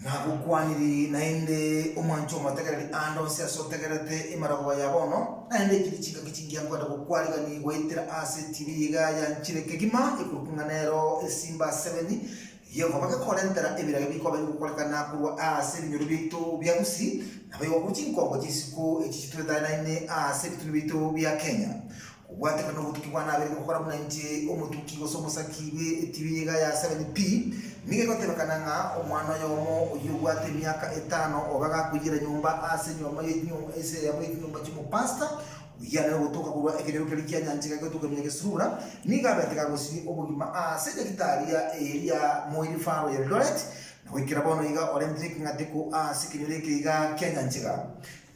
nagukwaniri naende omwancho mategereri ando siaso tegerete imarago yabono naende kirichika kichingia ngwada gukwariga ni gwetira asset biga ya nchire kegima ikurukunganero Simba 7 yego bagakorentera ebirage biko bari gukorekana kurwa asset binyo bitu byagusi nabayo kuchinkongo jisiku ekichitweta naine asset bitu bya Kenya wate kana butuki bwana abere gukora munanti omutuki gosomusakibe tibiga ya 7P nige gotebekana nga omwana yomo uyugwate myaka 5 obaga kugira nyumba ase nyuma y'enyumba ese ya nyumba cy'umupasta uyana gutoka kuba ekero kirikia nyanjika gotuka myeke sura niga beteka gosi obugima ase gitaria eria moiri faro ya Loret na wikira bono iga olympic ngatiko ase kinyureke iga Kenya njiga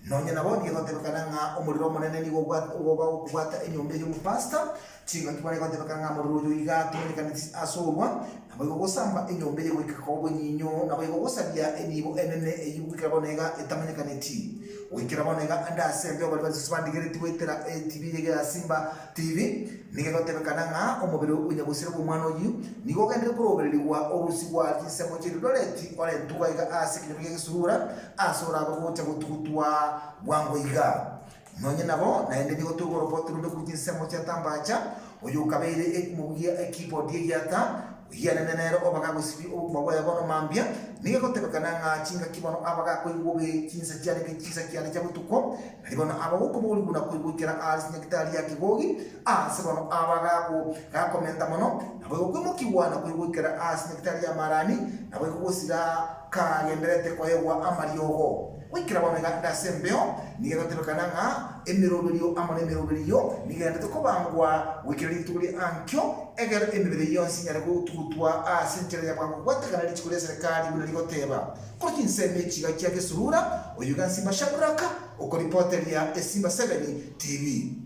nonye nabo nigo tebekana nga omuriro munene nigo gwata enyumba y'umupasta chinga kibane kwatebekana nga omuriro iga tumekanisi asobwa nabo gosamba enyumba y'wikako nyinyo nabo gosabya enibo enene eyubika bonega etamenyekaneti wikira bonega anda sembe bali bazisbandigere tiwetera TV ya Simba TV nigo tebekana nga omubiro unyabusire ku mwana oyu nigo gende kurobererwa orusi wa kisemo cyo Loret ole tuka iga asikirike gisura asora abagocha gututwa bwango iga nonye nabo naende nigo tugoro rundo kujisemo cya tambacha oyu kabere mugiya keyboard yata yanenero obaga gusibi obagwa yabono mambia niga kotebekana nga chinga kibono abaga koigobe chinsa cyane kisa cyane cyabutuko ribona abaguko boli guna koigukira as nyakitali ya kigogi asebono abaga ko gakomenta mono abaguko mukiwana koigukira as nyakitali ya marani abaguko sira ka yenderete kwa yewa amariogo wikira bamega ndasembeo niga kotebekana nga emirobelio amane emirobelio niga ndetoko bangwa wikira lituli ankyo egera emibere yonsi nyare gututwa asentere yabwango gwatakana lichikule serikali buna ligoteba ko kinseme chiga cyake surura oyuga Simba Shabraka uko reporter ya Simba 7 TV.